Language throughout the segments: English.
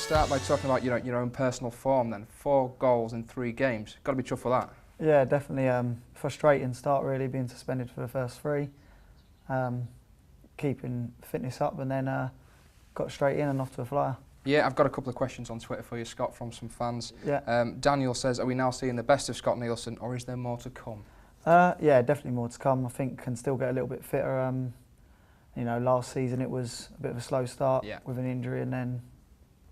start by talking about your own personal form then. 4 goals in 3 games. Got to be chuffed for that. Yeah, definitely frustrating start really, being suspended for the first 3. Keeping fitness up and then got straight in and off to a flyer. Yeah, I've got a couple of questions on Twitter for you, Scott, from some fans. Yeah. Daniel says, are we now seeing the best of Scott Neilson, or is there more to come? Yeah, definitely more to come. I think can still get a little bit fitter. Last season it was a bit of a slow start with an injury and then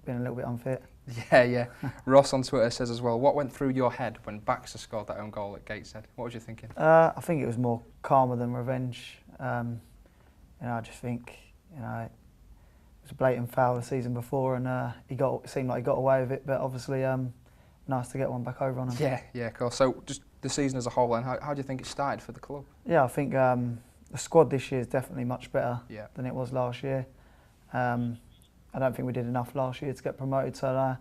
being a little bit unfit. Yeah. Ross on Twitter says as well, what went through your head when Baxter scored that own goal at Gateshead? What was you thinking? I think it was more karma than revenge. I just think, it was a blatant foul the season before and it seemed like he got away with it, but obviously nice to get one back over on him. Yeah, of course. So just the season as a whole, and how do you think it started for the club? Yeah, I think the squad this year is definitely much better than it was last year. I don't think we did enough last year to get promoted, so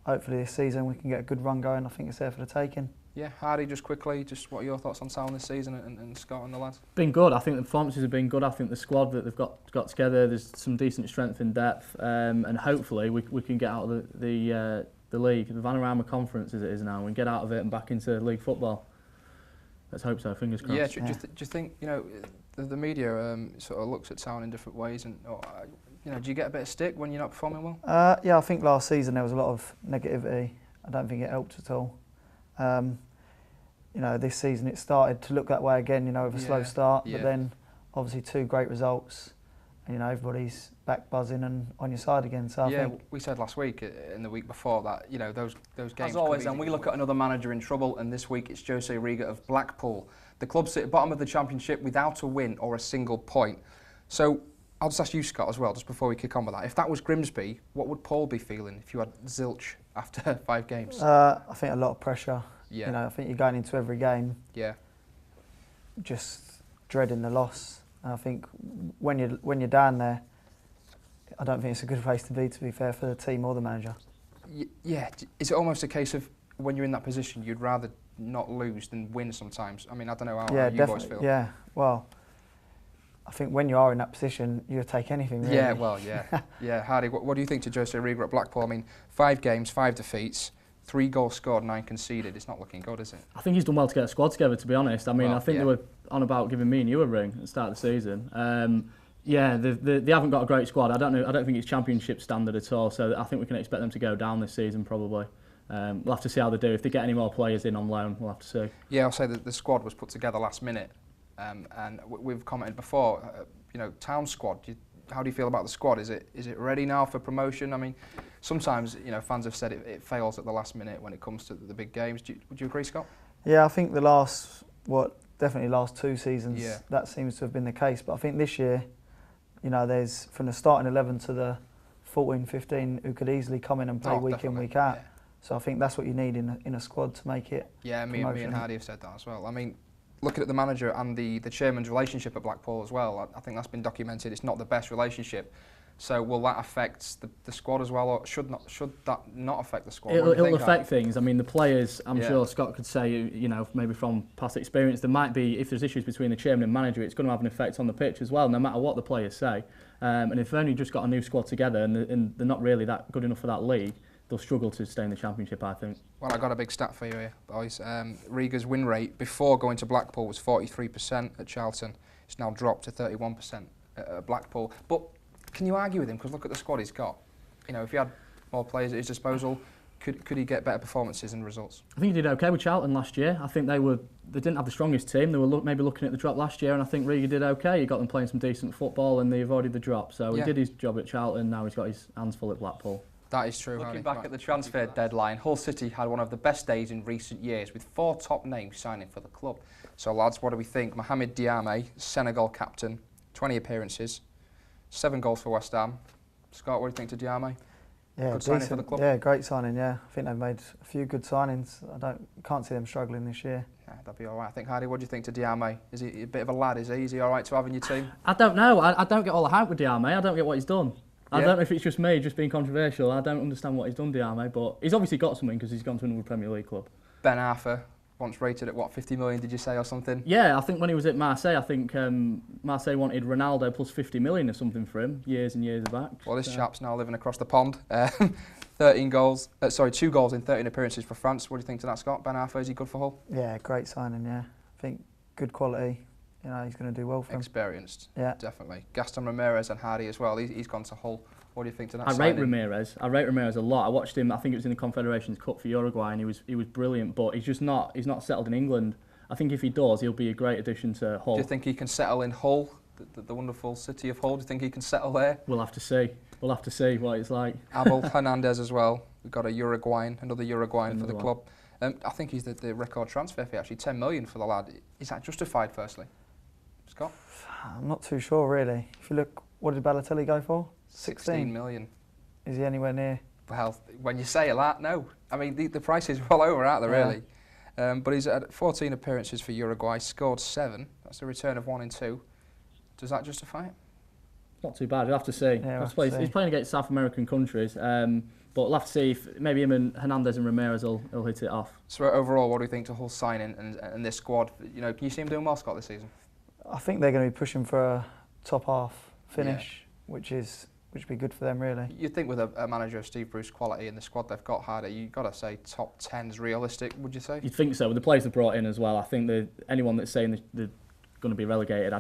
hopefully this season we can get a good run going. I think it's there for the taking. Yeah, Hardy, just quickly, just what are your thoughts on Town this season and Scott and the lads? Been good. I think the performances have been good. I think the squad that they've got together, there's some decent strength in depth, and hopefully we can get out of the league, the Vanarama Conference as it is now, and get out of it and back into league football. Let's hope so. Fingers crossed. Yeah. Do you think the media sort of looks at Town in different ways, and do you get a bit of stick when you're not performing well? Yeah, I think last season there was a lot of negativity. I don't think it helped at all. This season it started to look that way again, with a slow start, but then obviously 2 great results, and everybody's back buzzing and on your side again. So I think we said last week and the week before that those games. As always, and we look at another manager in trouble, and this week it's Jose Riga of Blackpool. The club sit at bottom of the Championship without a win or a single point. So I'll just ask you, Scott, as well, just before we kick on with that. If that was Grimsby, what would Paul be feeling if you had zilch after 5 games? I think a lot of pressure. Yeah. I think you're going into every game just dreading the loss. And I think when you're down there, I don't think it's a good place to be fair, for the team or the manager. Yeah. Is it almost a case of when you're in that position, you'd rather not lose than win sometimes? I mean, I don't know how you boys feel. Yeah, well, I think when you are in that position, you'll take anything, really. Yeah, well, yeah. Yeah, Hardy, what do you think to Jose Riga at Blackpool? I mean, 5 games, 5 defeats, 3 goals scored, 9 conceded. It's not looking good, is it? I think he's done well to get a squad together, to be honest. I mean, I think they were on about giving me and you a ring at the start of the season. They haven't got a great squad. I don't think it's Championship standard at all, so I think we can expect them to go down this season probably. We'll have to see how they do. If they get any more players in on loan, we'll have to see. Yeah, I'll say that the squad was put together last minute, and we've commented before, Town squad, how do you feel about the squad? Is it ready now for promotion? I mean, sometimes fans have said it fails at the last minute when it comes to the big games. Would you agree, Scott? Yeah, I think the definitely last 2 seasons, that seems to have been the case. But I think this year, there's from the starting 11 to the 14, 15 who could easily come in and play week in, week out. Yeah. So I think that's what you need in a squad to make it. Yeah, me and Hardy have said that as well. I mean, looking at the manager and the chairman's relationship at Blackpool as well, I think that's been documented. It's not the best relationship. So will that affect the squad as well, or should that not affect the squad? It'll affect things. I mean, the players, I'm sure Scott could say, maybe from past experience, there might be, if there's issues between the chairman and manager, it's going to have an effect on the pitch as well, no matter what the players say. And if they've only just got a new squad together and they're not really that good enough for that league, they'll struggle to stay in the Championship, I think. Well, I got a big stat for you here, boys. Riga's win rate before going to Blackpool was 43% at Charlton. It's now dropped to 31% at Blackpool. But can you argue with him? Because look at the squad he's got. If he had more players at his disposal, could he get better performances and results? I think he did okay with Charlton last year. I think they didn't have the strongest team. They were maybe looking at the drop last year, and I think Riga did okay. He got them playing some decent football, and they avoided the drop. So he did his job at Charlton. Now he's got his hands full at Blackpool. That is true. Looking back at the transfer deadline, Hull City had one of the best days in recent years, with 4 top names signing for the club. So lads, what do we think? Mohamed Diame, Senegal captain, 20 appearances, 7 goals for West Ham. Scott, what do you think to Diame? Yeah, good signing for the club. Yeah, great signing. Yeah, I think they've made a few good signings. Can't see them struggling this year. Yeah, that'd be all right. I think, Hardy, what do you think to Diame? Is he a bit of a lad? Is he all right to have in your team? I don't know. I don't get all the hype with Diame. I don't get what he's done. I don't know if it's just me, just being controversial. I don't understand what he's done, Diame, but he's obviously got something because he's gone to another Premier League club. Ben Arthur, once rated at, what, 50 million, did you say, or something? Yeah, I think when he was at Marseille, I think Marseille wanted Ronaldo plus 50 million or something for him, years and years back. Well, this chap's now living across the pond. 2 goals in 13 appearances for France. What do you think to that, Scott? Ben Arfa, is he good for Hull? Yeah, great signing, yeah. I think good quality. You know, he's going to do well for him. Experienced, yeah, definitely. Gaston Ramirez and Hardy as well. He's gone to Hull. What do you think to that I signing? rate Ramirez a lot. I watched him, I think it was in the Confederations Cup for Uruguay, and he was brilliant, but he's not settled in England. I think if he does, he'll be a great addition to Hull. Do you think he can settle in Hull, the wonderful city of Hull? Do you think he can settle there? We'll have to see. We'll have to see what it's like. Abel Hernandez as well. We've got another Uruguayan for the club. I think he's the record transfer fee, actually, 10 million for the lad. Is that justified, firstly? Scott? I'm not too sure, really. If you look, what did Balotelli go for? 16 million. Is he anywhere near? Well, when you say that, no. I mean, the price is well over, aren't they, really? But he's had 14 appearances for Uruguay, scored 7. That's a return of 1 in 2. Does that justify it? Not too bad. We'll have to see. Yeah, He's playing against South American countries, but we'll have to see if maybe him and Hernandez and Ramirez will hit it off. So overall, what do you think to Hull signing and this squad? You know, can you see him doing well, Scott, this season? I think they're going to be pushing for a top half finish, which would be good for them, really. You'd think with a manager of Steve Bruce quality in the squad they've got, Hardy, you've got to say top 10's realistic, would you say? You'd think so. With the players they've brought in as well, I think anyone that's saying they're going to be relegated, I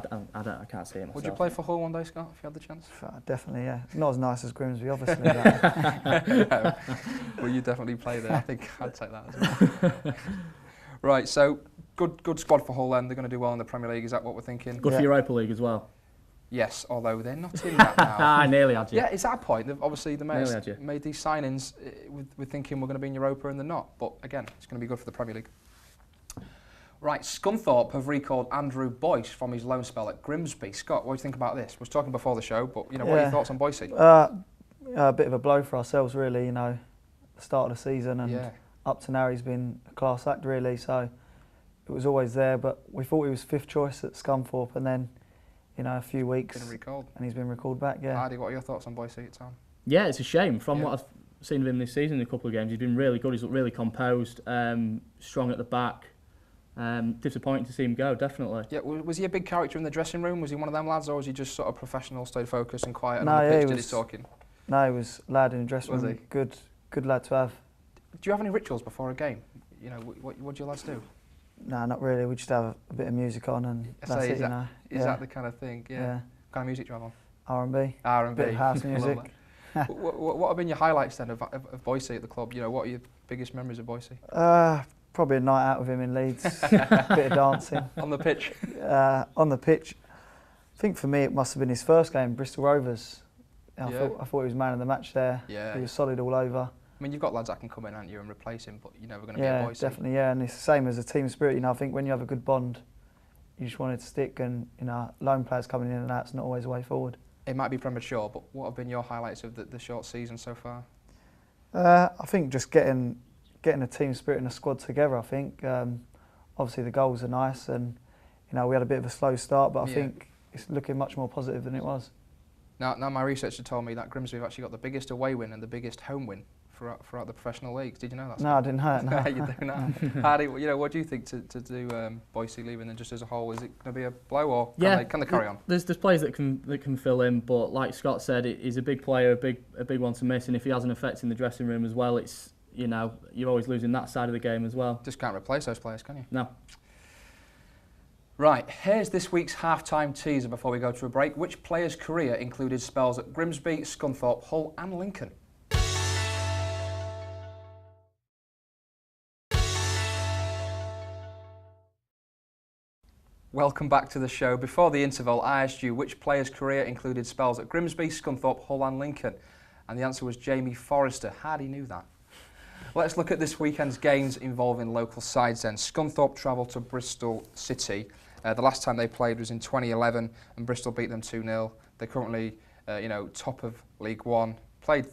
can't see it myself. Would you play for Hull one day, Scott, if you had the chance? Definitely, yeah. Not as nice as Grimsby, obviously. No. Well, you definitely play there. I think I'd take that as well. Right, so good squad for Hull then. They're going to do well in the Premier League. Is that what we're thinking? Good for Europa League as well. Yes, although they're not in that now. I nearly had you. Yeah, it's that point. Obviously, the made these signings with thinking we're going to be in Europa and they're not. But again, it's going to be good for the Premier League. Right, Scunthorpe have recalled Andrew Boyce from his loan spell at Grimsby. Scott, what do you think about this? We were talking before the show, but what are your thoughts on Boycey? A bit of a blow for ourselves, really. You know, the start of the season and up to now he's been a class act, really. So it was always there, but we thought he was 5th choice at Scunthorpe, and then a few weeks and he's been recalled back. Yeah. Hardy, what are your thoughts on Boyce at Town? Yeah, it's a shame. From what I've seen of him this season in a couple of games, he's been really good. He's looked really composed, strong at the back. Disappointing to see him go, definitely. Yeah, was he a big character in the dressing room? Was he one of them lads, or was he just sort of professional, stayed focused and quiet and on the pitch did his talking? No, he was a lad in the dressing room. Was he? Good lad to have. Do you have any rituals before a game? You know, what do your lads do? No, not really. We just have a bit of music on and that's it, Is that the kind of thing? Yeah. What kind of music do you have on? R&B. R&B. Bit of house music. What have been your highlights then of Boyce at the club? You know, what are your biggest memories of Boyce? Probably a night out with him in Leeds. A bit of dancing. On the pitch? On the pitch. I think for me it must have been his first game, Bristol Rovers. I thought he was man of the match there. Yeah. He was solid all over. I mean, you've got lads that can come in, haven't you, and replace him, but you're never going to be a Boyce. Yeah, definitely, and it's the same as a team spirit. You know, I think when you have a good bond, you just want it to stick, and lone players coming in and out's not always the way forward. It might be premature, but what have been your highlights of the short season so far? I think just getting a team spirit and a squad together. I think obviously the goals are nice, and we had a bit of a slow start, but I think it's looking much more positive than it was. Now my researcher told me that Grimsby have actually got the biggest away win and the biggest home win throughout the professional leagues. Did you know that? No, I didn't know it. No. You do know. Hardy, what do you think to do Boyce leaving and just as a whole? Is it going to be a blow, or can they carry on? There's players that can fill in, but like Scott said, he's a big player, a big one to miss, and if he has an effect in the dressing room as well, it's you're always losing that side of the game as well. Just can't replace those players, can you? No. Right, here's this week's half-time teaser before we go to a break. Which player's career included spells at Grimsby, Scunthorpe, Hull and Lincoln? Welcome back to the show. Before the interval, I asked you which player's career included spells at Grimsby, Scunthorpe, Hull and Lincoln. And the answer was Jamie Forrester. Hardy knew that. Let's look at this weekend's games involving local sides then. Scunthorpe travelled to Bristol City. The last time they played was in 2011 and Bristol beat them 2-0. They're currently, top of League One. Played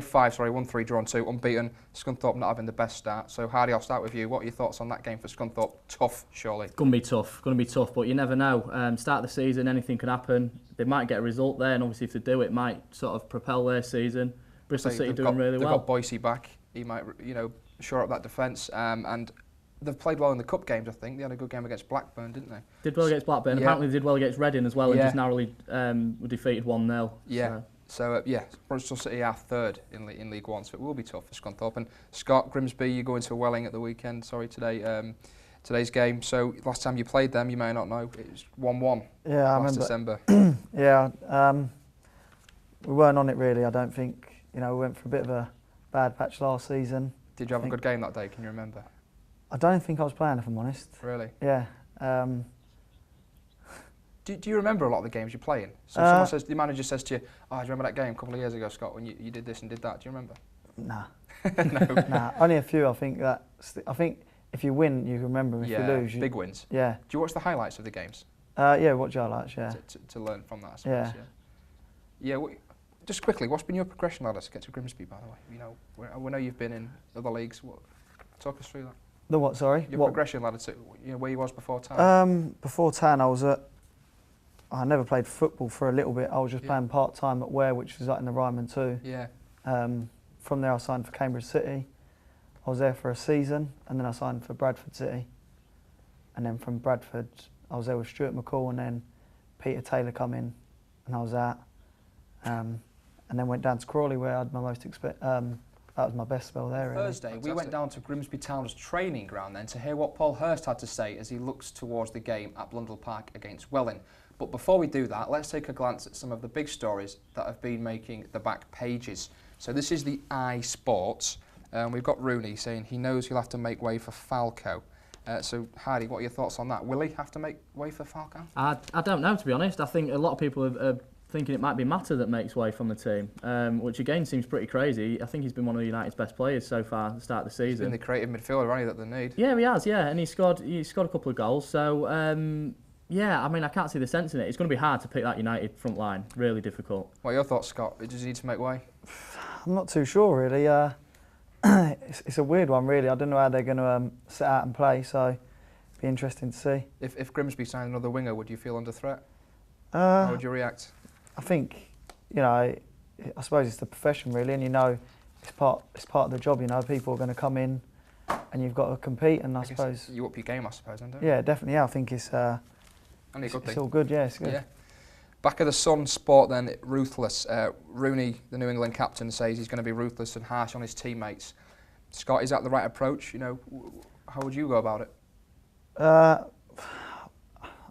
5, won 3, drawn 2, unbeaten. Scunthorpe not having the best start. So Hardy, I'll start with you. What are your thoughts on that game for Scunthorpe? Tough, surely. It's going to be tough, but you never know. Start of the season, anything can happen. They might get a result there, and obviously if they do, it might sort of propel their season. Bristol City doing really well. They've got Boyce back. He might, shore up that defence. And they've played well in the cup games, I think. They had a good game against Blackburn, didn't they? Did well against Blackburn. Yeah. Apparently they did well against Reading as well, and just narrowly were defeated 1-0. Yeah. So yeah, Bristol City are third in League One, so it will be tough for Scunthorpe. And Scott, Grimsby, you're going to Welling at the weekend. Sorry, today's game. So last time you played them, you may not know, it was 1-1. Yeah, I last remember. December. Yeah, we weren't on it really. I don't think. We went for a bit of a bad patch last season. Did you have a good game that day? Can you remember? I don't think I was playing, if I'm honest. Really? Yeah. Do you remember a lot of the games you're playing? So someone says, the manager says to you, "Oh, do you remember that game a couple of years ago, Scott, when you did this and did that?" Do you remember? Nah. No. Nah. Only a few. I think if you win, you remember them. If you lose, big wins. Yeah. Do you watch the highlights of the games? Yeah, watch highlights. Yeah. To learn from that, I suppose. Yeah. Just quickly, what's been your progression ladder to get to Grimsby, by the way? We know you've been in other leagues. Talk us through that. The what? Sorry. Your progression ladder to where you was before Town. Before Town, I never played football for a little bit. I was just playing part time at Ware, which was like in the Ryman 2. Yeah. From there, I signed for Cambridge City. I was there for a season, and then I signed for Bradford City. And then from Bradford, I was there with Stuart McCall, and then Peter Taylor come in, and I was out. And then went down to Crawley, where I had my that was my best spell there. Thursday, we went down to Grimsby Town's training ground then to hear what Paul Hurst had to say as he looks towards the game at Blundell Park against Welling. But before we do that, let's take a glance at some of the big stories that have been making the back pages. So this is the iSports. We've got Rooney saying he knows he'll have to make way for Falco. So Hardy, what are your thoughts on that? Will he have to make way for Falco? I don't know, to be honest. I think a lot of people are thinking it might be Mata that makes way from the team, which again seems pretty crazy. I think he's been one of United's best players so far at the start of the season. He's been the creative midfielder, hasn't he, that they need? Yeah, he has, and he scored a couple of goals. So, yeah, I mean, I can't see the sense in it. It's going to be hard to pick that United front line, really difficult. What are your thoughts, Scott? Does he need to make way? I'm not too sure, really. It's a weird one, really. I don't know how they're going to set out and play, so it'll be interesting to see. If Grimsby signed another winger, would you feel under threat? How would you react? I think, I suppose it's the profession really, and it's part of the job. People are going to come in, and you've got to compete. And I suppose you up your game, I suppose, don't you? Yeah, definitely. Yeah, I think it's only a good thing. It's all good. Yeah, it's good. Yeah. Back of the Sun Sport then, ruthless. Rooney, the New England captain, says he's going to be ruthless and harsh on his teammates. Scott, is that the right approach? How would you go about it? I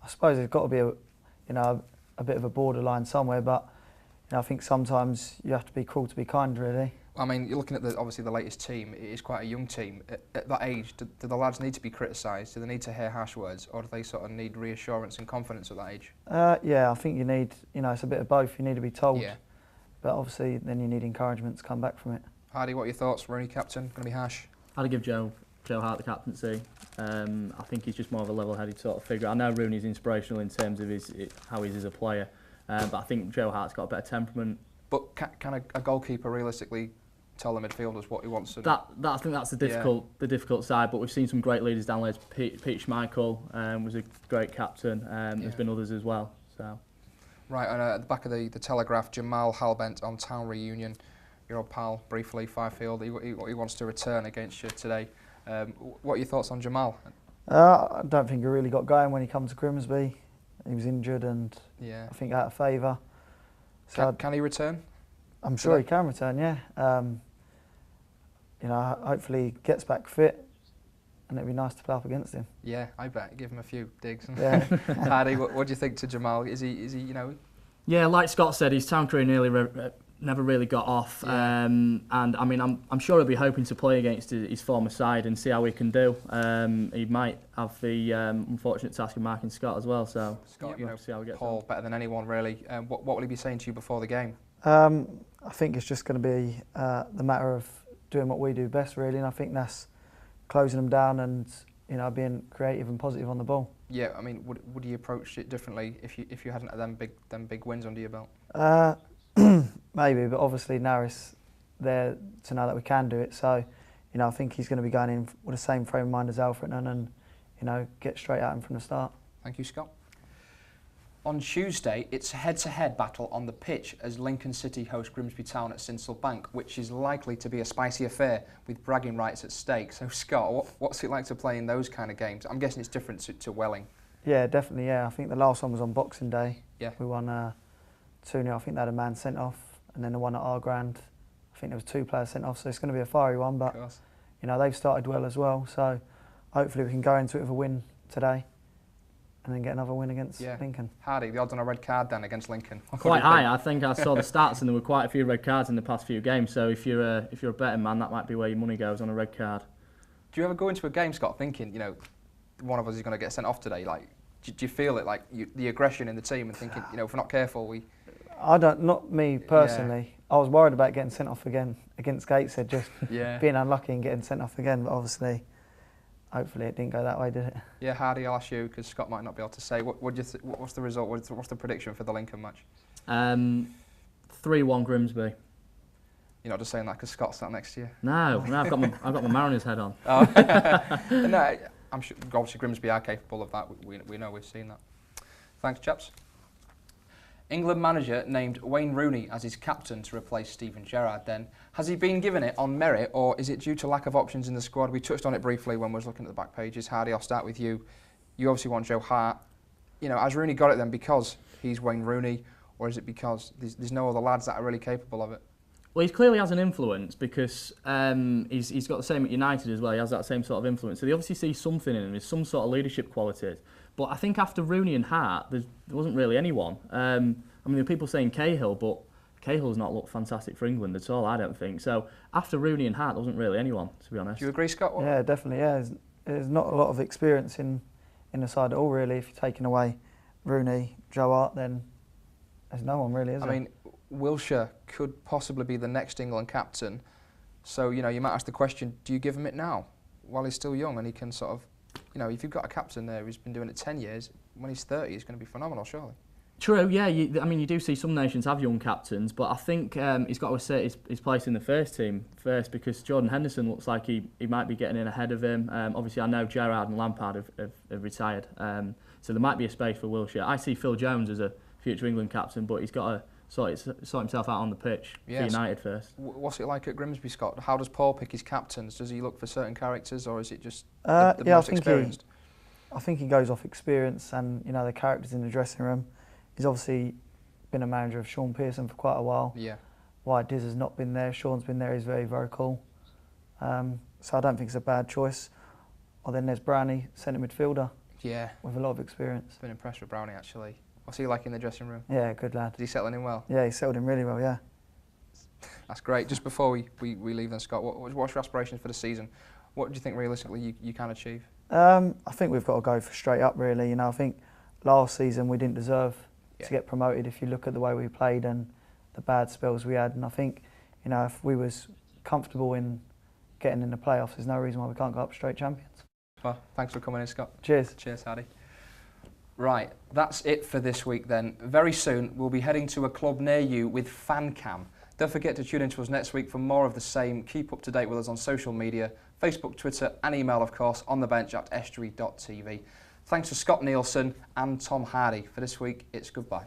suppose there's got to be a bit of a borderline somewhere, but I think sometimes you have to be cruel to be kind, really. I mean, you're looking at obviously the latest team. It is quite a young team. At that age, do the lads need to be criticised? Do they need to hear harsh words, or do they sort of need reassurance and confidence at that age? Yeah, I think you need, it's a bit of both. You need to be told, but obviously then you need encouragement to come back from it. Hardy, what are your thoughts? Rooney captain, going to be harsh? I'd give Joe Hart the captaincy. I think he's just more of a level-headed sort of figure. I know Rooney's inspirational in terms of how he is as a player, but I think Joe Hart's got a better temperament. But can a goalkeeper realistically tell the midfielders what he wants to do? I think that's the difficult side. But we've seen some great leaders down there. Pete Schmeichel was a great captain. There's been others as well. So. Right, and at the back of the Telegraph, Jamal Halbent on Town reunion. Your old pal, briefly, Fifield, he wants to return against you today. What are your thoughts on Jamal? I don't think he really got going when he came to Grimsby. He was injured and I think out of favour. So can he return? I'm sure he can return, yeah. Hopefully he gets back fit and it'd be nice to play up against him. Yeah, I bet. Give him a few digs. Yeah. Hardy, what do you think to Jamal? Is he? Yeah, like Scott said, his Town career never really got off, and I mean, I'm sure he'll be hoping to play against his former side and see how he can do. He might have the unfortunate task of marking Scott as well. So Scott, see how he gets Paul on. Better than anyone really. What will he be saying to you before the game? I think it's just going to be the matter of doing what we do best, really, and I think that's closing them down and being creative and positive on the ball. Yeah, I mean, would you approach it differently if you hadn't had them big wins under your belt? Maybe, but obviously now it's there to know that we can do it. So, I think he's going to be going in with the same frame of mind as Alfredton and get straight at him from the start. Thank you, Scott. On Tuesday, it's a head-to-head battle on the pitch as Lincoln City host Grimsby Town at Sincil Bank, which is likely to be a spicy affair with bragging rights at stake. So, Scott, what's it like to play in those kind of games? I'm guessing it's different to Welling. Yeah, definitely. Yeah, I think the last one was on Boxing Day. Yeah, we won 2-0. I think they had a man sent off. and then the one at our ground, I think there was 2 players sent off, so it's going to be a fiery one. But you know, they've started well as well, so hopefully we can go into it with a win today, and then get another win against Lincoln. Hardy, the odds on a red card then against Lincoln? Quite high. I think I saw the stats, and there were quite a few red cards in the past few games. So if you're a betting man, that might be where your money goes, on a red card. Do you ever go into a game, Scott, thinking, you know, one of us is going to get sent off today? Like, do you feel it, like the aggression in the team, and thinking, you know, if we're not careful, we... I don't, not me personally. Yeah. I was worried about getting sent off again against Gateshead, just being unlucky and getting sent off again. But obviously, hopefully it didn't go that way, did it? Yeah, Hardy, I'll ask you, because Scott might not be able to say. What's the result? What's the prediction for the Lincoln match? 3-1 Grimsby. You're not just saying that because Scott's sat next to you? No, I've got my Mariners head on. Oh. No, I'm sure, obviously Grimsby are capable of that. We know, we've seen that. Thanks, chaps. England manager named Wayne Rooney as his captain to replace Steven Gerrard then. Has he been given it on merit, or is it due to lack of options in the squad? We touched on it briefly when we was looking at the back pages. Hardy, I'll start with you. You obviously want Joe Hart. You know, has Rooney got it then because he's Wayne Rooney, or is it because there's no other lads that are really capable of it? Well, he clearly has an influence because he's got the same at United as well. He has that same sort of influence. So they obviously see something in him. There's some sort of leadership qualities. But I think after Rooney and Hart, there wasn't really anyone. I mean, there are people saying Cahill, but Cahill's not looked fantastic for England at all, I don't think. So after Rooney and Hart, there wasn't really anyone, to be honest. Do you agree, Scott? Yeah, definitely. Yeah, there's not a lot of experience in the side at all, really. If you're taking away Rooney, Joe Hart, then there's no one really, is there? I mean, Wilshere could possibly be the next England captain. So, you know, you might ask the question, do you give him it now while he's still young and he can sort of, you know, if you've got a captain there who's been doing it 10 years, when he's 30, he's going to be phenomenal, surely. True, yeah. I mean, you do see some nations have young captains, but I think he's got to assert his place in the first team first, because Jordan Henderson looks like he might be getting in ahead of him. Obviously, I know Gerrard and Lampard have retired, so there might be a space for Wilshere. I see Phil Jones as a future England captain, but he's got to sort himself out on the pitch for United first. What's it like at Grimsby, Scott? How does Paul pick his captains? Does he look for certain characters, or is it just the most experienced? I think he goes off experience and, you know, the characters in the dressing room. He's obviously been a manager of Sean Pearson for quite a while. Yeah. Why Diz has not been there, Sean's been there, he's very, very cool. So I don't think it's a bad choice. Or then there's Brownie, centre midfielder. Yeah. With a lot of experience. Been impressed with Brownie, actually. What's he like in the dressing room? Yeah, good lad. Is he settling in well? Yeah, he's settled in really well, yeah. That's great. Just before we leave then, Scott, what's your aspirations for the season? What do you think realistically you can achieve? I think we've got to go for straight up, really. You know, I think last season we didn't deserve to get promoted if you look at the way we played and the bad spells we had. And I think, you know, if we was comfortable in getting in the playoffs, there's no reason why we can't go up straight champions. Well, thanks for coming in, Scott. Cheers. Cheers, Hardy. Right, that's it for this week then. Very soon we'll be heading to a club near you with FanCam. Don't forget to tune in to us next week for more of the same. Keep up to date with us on social media, Facebook, Twitter and email, of course, on the bench at estuary.tv. Thanks to Scott Neilson and Tom Hardy. For this week, it's goodbye.